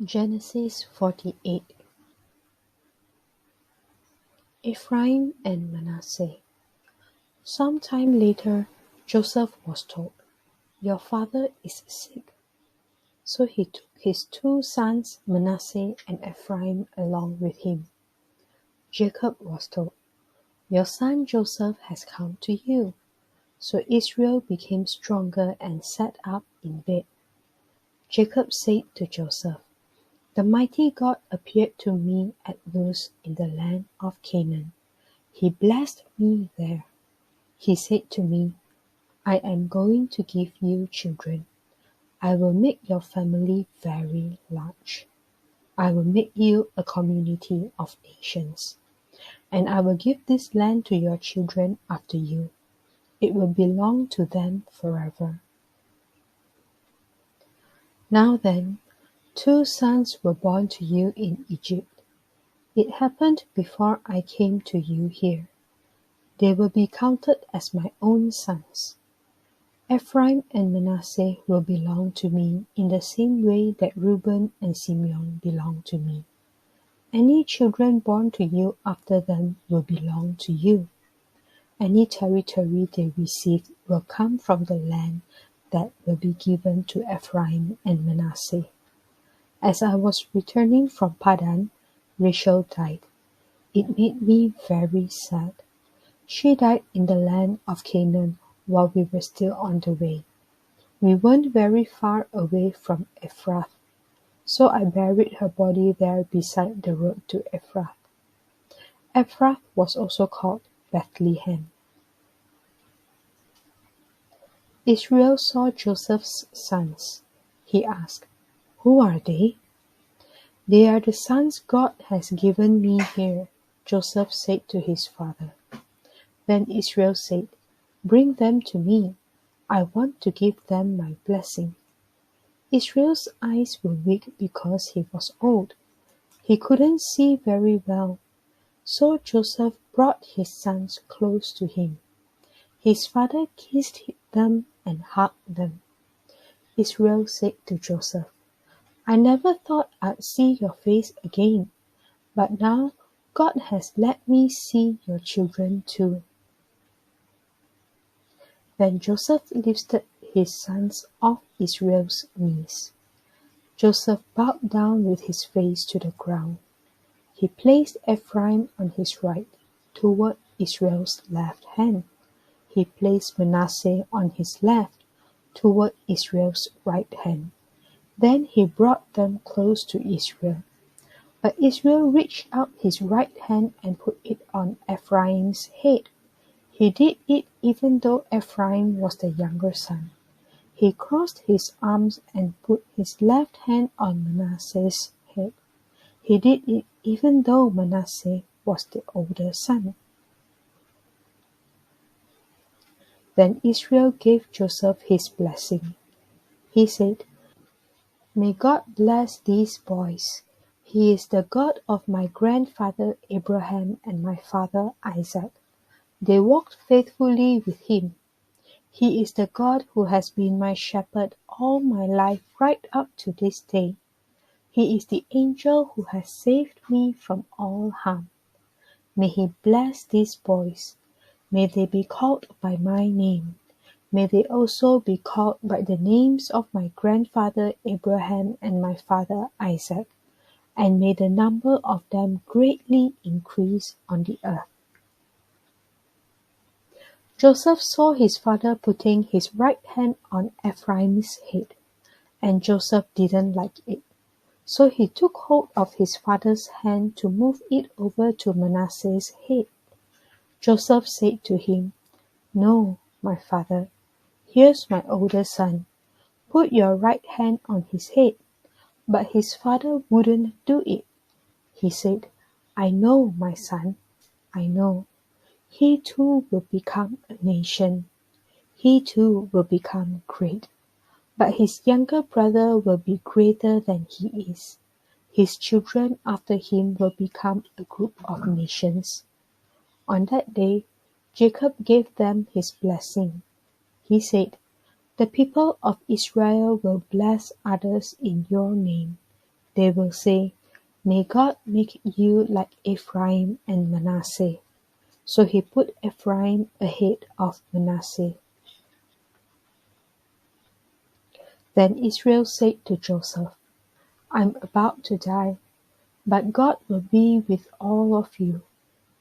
Genesis 48. Ephraim and Manasseh. Some time later, Joseph was told, "Your father is sick." So he took his two sons, Manasseh and Ephraim, along with him. Jacob was told, "Your son Joseph has come to you." So Israel became stronger and sat up in bed. Jacob said to Joseph, "The mighty God appeared to me at Luz in the land of Canaan. He blessed me there. He said to me, 'I am going to give you children. I will make your family very large. I will make you a community of nations. And I will give this land to your children after you. It will belong to them forever.' Now then, two sons were born to you in Egypt. It happened before I came to you here. They will be counted as my own sons. Ephraim and Manasseh will belong to me in the same way that Reuben and Simeon belong to me. Any children born to you after them will belong to you. Any territory they receive will come from the land that will be given to Ephraim and Manasseh. As I was returning from Padan, Rachel died. It made me very sad. She died in the land of Canaan while we were still on the way. We weren't very far away from Ephrath, so I buried her body there beside the road to Ephrath. Ephrath was also called Bethlehem. Israel saw Joseph's sons. He asked, "Who are they?" "They are the sons God has given me here," Joseph said to his father. Then Israel said, "Bring them to me. I want to give them my blessing." Israel's eyes were weak because he was old. He couldn't see very well. So Joseph brought his sons close to him. His father kissed them and hugged them. Israel said to Joseph, "I never thought I'd see your face again, but now God has let me see your children too." Then Joseph lifted his sons off Israel's knees. Joseph bowed down with his face to the ground. He placed Ephraim on his right, toward Israel's left hand. He placed Manasseh on his left, toward Israel's right hand. Then he brought them close to Israel. But Israel reached out his right hand and put it on Ephraim's head. He did it even though Ephraim was the younger son. He crossed his arms and put his left hand on Manasseh's head. He did it even though Manasseh was the older son. Then Israel gave Joseph his blessing. He said, "May God bless these boys. He is the God of my grandfather Abraham and my father Isaac. They walked faithfully with him. He is the God who has been my shepherd all my life right up to this day. He is the angel who has saved me from all harm. May he bless these boys. May they be called by my name. May they also be called by the names of my grandfather Abraham and my father Isaac. And may the number of them greatly increase on the earth." Joseph saw his father putting his right hand on Ephraim's head, and Joseph didn't like it. So he took hold of his father's hand to move it over to Manasseh's head. Joseph said to him, "No, my father, here's my older son. Put your right hand on his head." But his father wouldn't do it. He said, "I know, my son, I know. He too will become a nation. He too will become great. But his younger brother will be greater than he is. His children after him will become a group of nations." On that day, Jacob gave them his blessing. He said, "The people of Israel will bless others in your name. They will say, "May God make you like Ephraim and Manasseh." So he put Ephraim ahead of Manasseh. Then Israel said to Joseph, "I'm about to die, but God will be with all of you.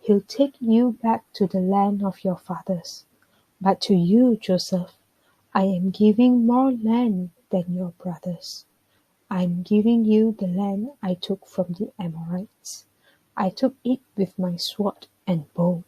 He'll take you back to the land of your fathers. But to you, Joseph, I am giving more land than your brothers. I'm giving you the land I took from the Amorites. I took it with my sword and bow."